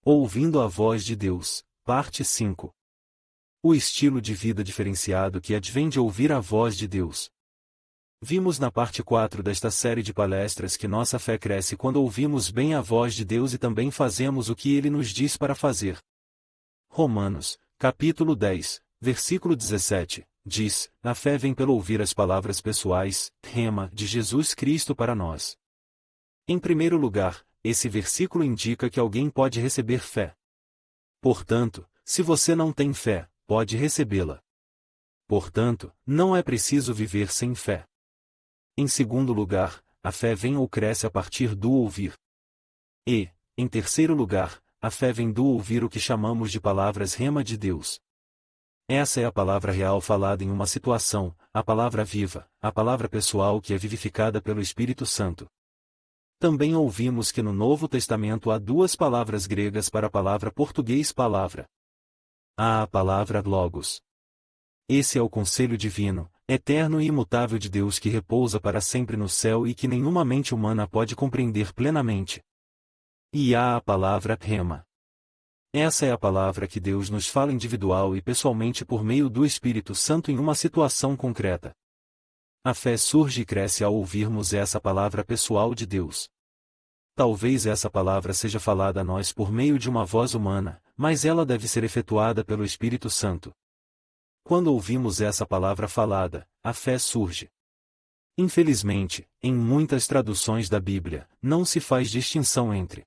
Ouvindo a voz de Deus, parte 5. O estilo de vida diferenciado que advém de ouvir a voz de Deus. Vimos na parte 4 desta série de palestras que nossa fé cresce quando ouvimos bem a voz de Deus e também fazemos o que Ele nos diz para fazer. Romanos, capítulo 10, versículo 17, diz: a fé vem pelo ouvir as palavras pessoais, rema, de Jesus Cristo para nós. Em primeiro lugar, esse versículo indica que alguém pode receber fé. Portanto, se você não tem fé, pode recebê-la. Portanto, não é preciso viver sem fé. Em segundo lugar, a fé vem ou cresce a partir do ouvir. E, em terceiro lugar, a fé vem do ouvir o que chamamos de palavras rema de Deus. Essa é a palavra real falada em uma situação, a palavra viva, a palavra pessoal que é vivificada pelo Espírito Santo. Também ouvimos que no Novo Testamento há duas palavras gregas para a palavra português palavra. Há a palavra logos. Esse é o conselho divino, eterno e imutável de Deus que repousa para sempre no céu e que nenhuma mente humana pode compreender plenamente. E há a palavra rema. Essa é a palavra que Deus nos fala individual e pessoalmente por meio do Espírito Santo em uma situação concreta. A fé surge e cresce ao ouvirmos essa palavra pessoal de Deus. Talvez essa palavra seja falada a nós por meio de uma voz humana, mas ela deve ser efetuada pelo Espírito Santo. Quando ouvimos essa palavra falada, a fé surge. Infelizmente, em muitas traduções da Bíblia, não se faz distinção entre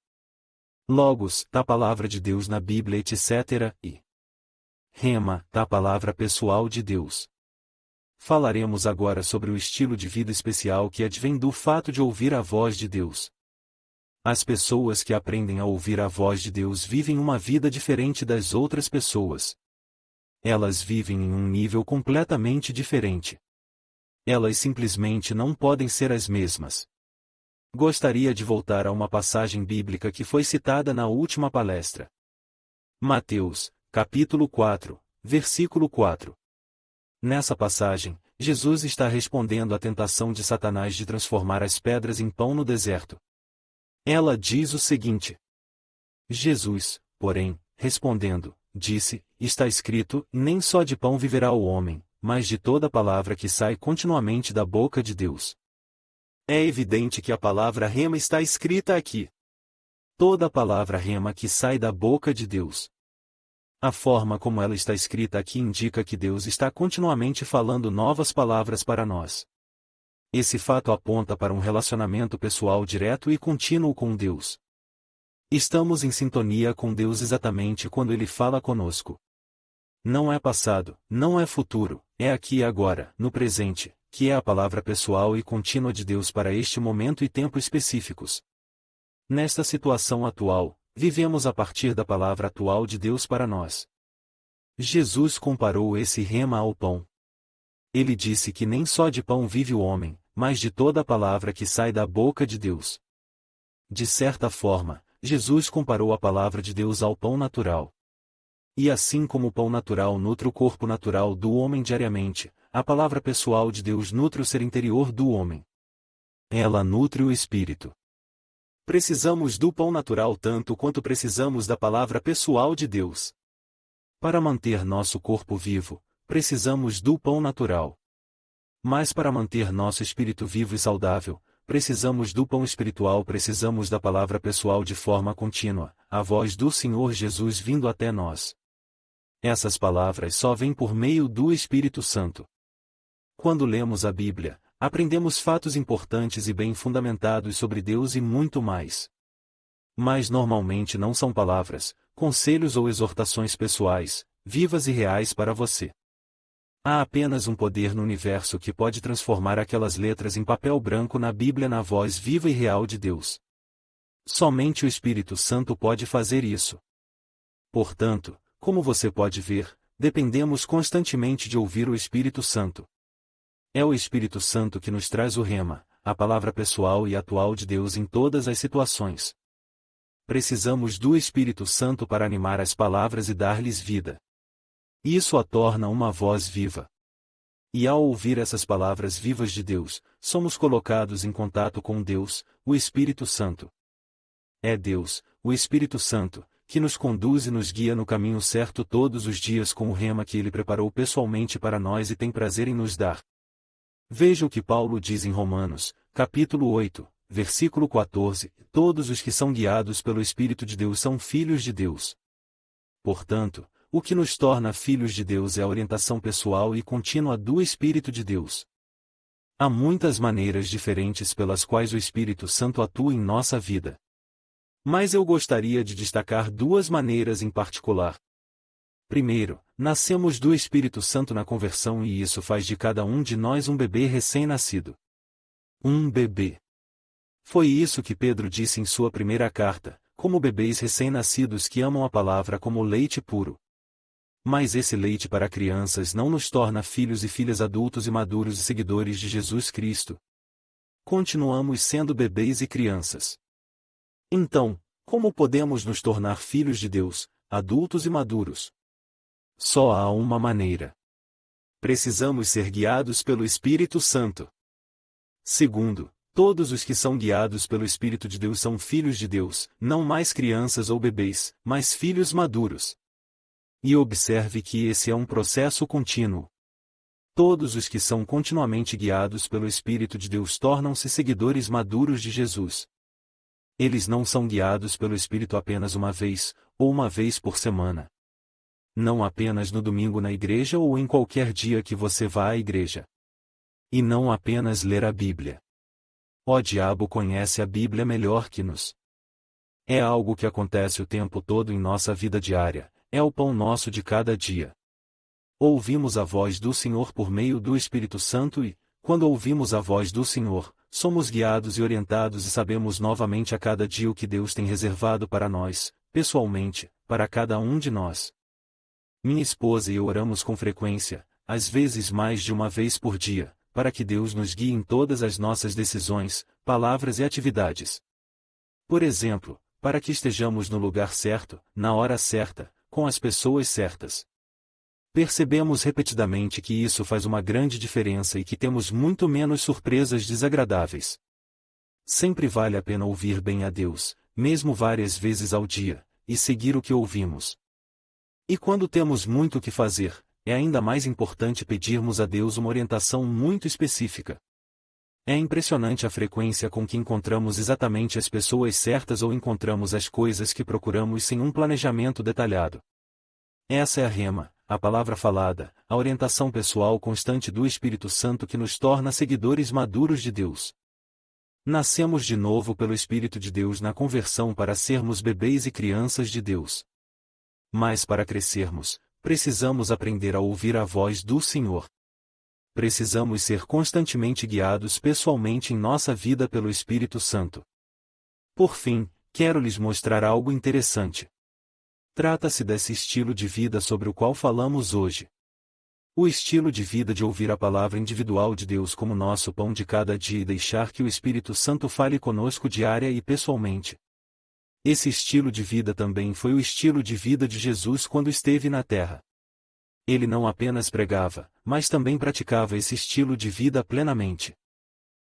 logos, da palavra de Deus na Bíblia, etc., e rema, da palavra pessoal de Deus. Falaremos agora sobre o estilo de vida especial que advém do fato de ouvir a voz de Deus. As pessoas que aprendem a ouvir a voz de Deus vivem uma vida diferente das outras pessoas. Elas vivem em um nível completamente diferente. Elas simplesmente não podem ser as mesmas. Gostaria de voltar a uma passagem bíblica que foi citada na última palestra. Mateus, capítulo 4, versículo 4. Nessa passagem, Jesus está respondendo à tentação de Satanás de transformar as pedras em pão no deserto. Ela diz o seguinte: Jesus, porém, respondendo, disse: está escrito, nem só de pão viverá o homem, mas de toda palavra que sai continuamente da boca de Deus. É evidente que a palavra rema está escrita aqui. Toda palavra rema que sai da boca de Deus. A forma como ela está escrita aqui indica que Deus está continuamente falando novas palavras para nós. Esse fato aponta para um relacionamento pessoal direto e contínuo com Deus. Estamos em sintonia com Deus exatamente quando Ele fala conosco. Não é passado, não é futuro, é aqui e agora, no presente, que é a palavra pessoal e contínua de Deus para este momento e tempo específicos. Nesta situação atual, vivemos a partir da palavra atual de Deus para nós. Jesus comparou esse rema ao pão. Ele disse que nem só de pão vive o homem, mas de toda a palavra que sai da boca de Deus. De certa forma, Jesus comparou a palavra de Deus ao pão natural. E assim como o pão natural nutre o corpo natural do homem diariamente, a palavra pessoal de Deus nutre o ser interior do homem. Ela nutre o espírito. Precisamos do pão natural tanto quanto precisamos da palavra pessoal de Deus. Para manter nosso corpo vivo, precisamos do pão natural. Mas para manter nosso espírito vivo e saudável, precisamos do pão espiritual, precisamos da palavra pessoal de forma contínua, a voz do Senhor Jesus vindo até nós. Essas palavras só vêm por meio do Espírito Santo. Quando lemos a Bíblia, aprendemos fatos importantes e bem fundamentados sobre Deus e muito mais. Mas normalmente não são palavras, conselhos ou exortações pessoais, vivas e reais para você. Há apenas um poder no universo que pode transformar aquelas letras em papel branco na Bíblia na voz viva e real de Deus. Somente o Espírito Santo pode fazer isso. Portanto, como você pode ver, dependemos constantemente de ouvir o Espírito Santo. É o Espírito Santo que nos traz o rema, a palavra pessoal e atual de Deus em todas as situações. Precisamos do Espírito Santo para animar as palavras e dar-lhes vida. Isso a torna uma voz viva. E ao ouvir essas palavras vivas de Deus, somos colocados em contato com Deus, o Espírito Santo. É Deus, o Espírito Santo, que nos conduz e nos guia no caminho certo todos os dias com o rema que Ele preparou pessoalmente para nós e tem prazer em nos dar. Veja o que Paulo diz em Romanos, capítulo 8, versículo 14, todos os que são guiados pelo Espírito de Deus são filhos de Deus. Portanto, o que nos torna filhos de Deus é a orientação pessoal e contínua do Espírito de Deus. Há muitas maneiras diferentes pelas quais o Espírito Santo atua em nossa vida. Mas eu gostaria de destacar duas maneiras em particular. Primeiro, nascemos do Espírito Santo na conversão e isso faz de cada um de nós um bebê recém-nascido. Um bebê. Foi isso que Pedro disse em sua primeira carta, como bebês recém-nascidos que amam a palavra como leite puro. Mas esse leite para crianças não nos torna filhos e filhas adultos e maduros e seguidores de Jesus Cristo. Continuamos sendo bebês e crianças. Então, como podemos nos tornar filhos de Deus, adultos e maduros? Só há uma maneira. Precisamos ser guiados pelo Espírito Santo. Segundo, todos os que são guiados pelo Espírito de Deus são filhos de Deus, não mais crianças ou bebês, mas filhos maduros. E observe que esse é um processo contínuo. Todos os que são continuamente guiados pelo Espírito de Deus tornam-se seguidores maduros de Jesus. Eles não são guiados pelo Espírito apenas uma vez, ou uma vez por semana. Não apenas no domingo na igreja ou em qualquer dia que você vá à igreja. E não apenas ler a Bíblia. O diabo conhece a Bíblia melhor que nos. É algo que acontece o tempo todo em nossa vida diária, é o pão nosso de cada dia. Ouvimos a voz do Senhor por meio do Espírito Santo e, quando ouvimos a voz do Senhor, somos guiados e orientados e sabemos novamente a cada dia o que Deus tem reservado para nós, pessoalmente, para cada um de nós. Minha esposa e eu oramos com frequência, às vezes mais de uma vez por dia, para que Deus nos guie em todas as nossas decisões, palavras e atividades. Por exemplo, para que estejamos no lugar certo, na hora certa, com as pessoas certas. Percebemos repetidamente que isso faz uma grande diferença e que temos muito menos surpresas desagradáveis. Sempre vale a pena ouvir bem a Deus, mesmo várias vezes ao dia, e seguir o que ouvimos. E quando temos muito o que fazer, é ainda mais importante pedirmos a Deus uma orientação muito específica. É impressionante a frequência com que encontramos exatamente as pessoas certas ou encontramos as coisas que procuramos sem um planejamento detalhado. Essa é a rema, a palavra falada, a orientação pessoal constante do Espírito Santo que nos torna seguidores maduros de Deus. Nascemos de novo pelo Espírito de Deus na conversão para sermos bebês e crianças de Deus. Mas para crescermos, precisamos aprender a ouvir a voz do Senhor. Precisamos ser constantemente guiados pessoalmente em nossa vida pelo Espírito Santo. Por fim, quero lhes mostrar algo interessante. Trata-se desse estilo de vida sobre o qual falamos hoje. O estilo de vida de ouvir a palavra individual de Deus como nosso pão de cada dia e deixar que o Espírito Santo fale conosco diária e pessoalmente. Esse estilo de vida também foi o estilo de vida de Jesus quando esteve na terra. Ele não apenas pregava, mas também praticava esse estilo de vida plenamente.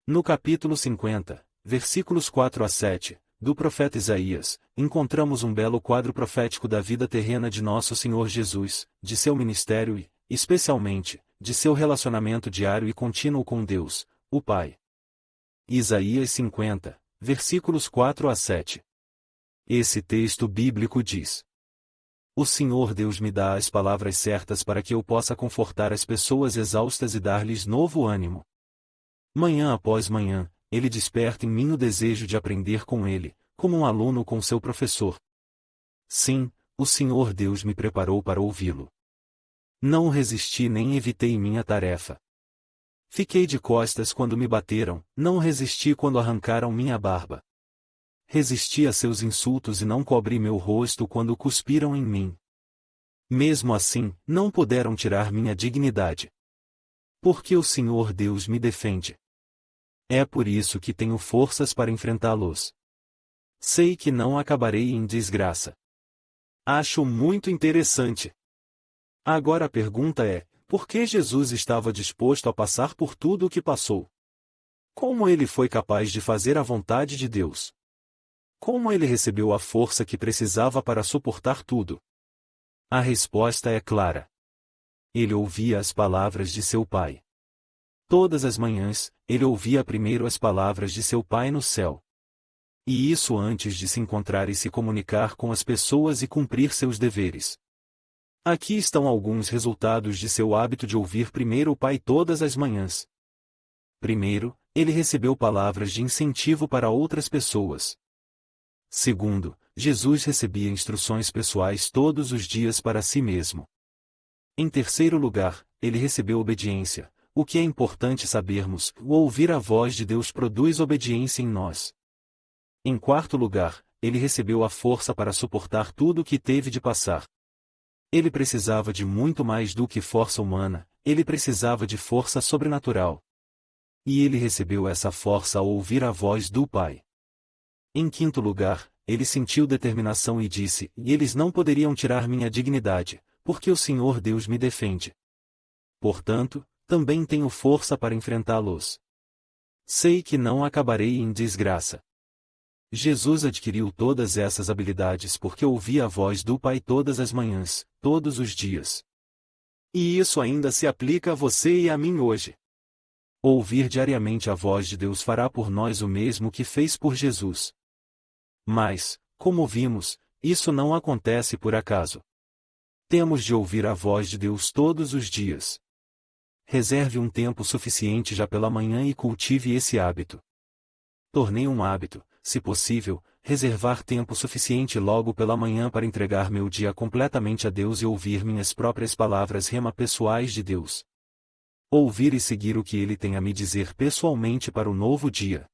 No capítulo 50, versículos 4 a 7, do profeta Isaías, encontramos um belo quadro profético da vida terrena de nosso Senhor Jesus, de seu ministério e, especialmente, de seu relacionamento diário e contínuo com Deus, o Pai. Isaías 50, versículos 4 a 7. Esse texto bíblico diz: O Senhor Deus me dá as palavras certas para que eu possa confortar as pessoas exaustas e dar-lhes novo ânimo. Manhã após manhã, Ele desperta em mim o desejo de aprender com Ele, como um aluno com seu professor. Sim, o Senhor Deus me preparou para ouvi-lo. Não resisti nem evitei minha tarefa. Fiquei de costas quando me bateram, não resisti quando arrancaram minha barba. Resisti a seus insultos e não cobri meu rosto quando cuspiram em mim. Mesmo assim, não puderam tirar minha dignidade. Porque o Senhor Deus me defende. É por isso que tenho forças para enfrentá-los. Sei que não acabarei em desgraça. Acho muito interessante. Agora a pergunta é, por que Jesus estava disposto a passar por tudo o que passou? Como ele foi capaz de fazer a vontade de Deus? Como ele recebeu a força que precisava para suportar tudo? A resposta é clara. Ele ouvia as palavras de seu Pai. Todas as manhãs, ele ouvia primeiro as palavras de seu Pai no céu. E isso antes de se encontrar e se comunicar com as pessoas e cumprir seus deveres. Aqui estão alguns resultados de seu hábito de ouvir primeiro o Pai todas as manhãs. Primeiro, ele recebeu palavras de incentivo para outras pessoas. Segundo, Jesus recebia instruções pessoais todos os dias para si mesmo. Em terceiro lugar, ele recebeu obediência. O que é importante sabermos, o ouvir a voz de Deus produz obediência em nós. Em quarto lugar, ele recebeu a força para suportar tudo o que teve de passar. Ele precisava de muito mais do que força humana, ele precisava de força sobrenatural. E ele recebeu essa força ao ouvir a voz do Pai. Em quinto lugar, ele sentiu determinação e disse: "E eles não poderiam tirar minha dignidade, porque o Senhor Deus me defende. Portanto, também tenho força para enfrentá-los. Sei que não acabarei em desgraça." Jesus adquiriu todas essas habilidades porque ouvia a voz do Pai todas as manhãs, todos os dias. E isso ainda se aplica a você e a mim hoje. Ouvir diariamente a voz de Deus fará por nós o mesmo que fez por Jesus. Mas, como vimos, isso não acontece por acaso. Temos de ouvir a voz de Deus todos os dias. Reserve um tempo suficiente já pela manhã e cultive esse hábito. Tornei um hábito, se possível, reservar tempo suficiente logo pela manhã para entregar meu dia completamente a Deus e ouvir minhas próprias palavras rema pessoais de Deus. Ouvir e seguir o que Ele tem a me dizer pessoalmente para o novo dia.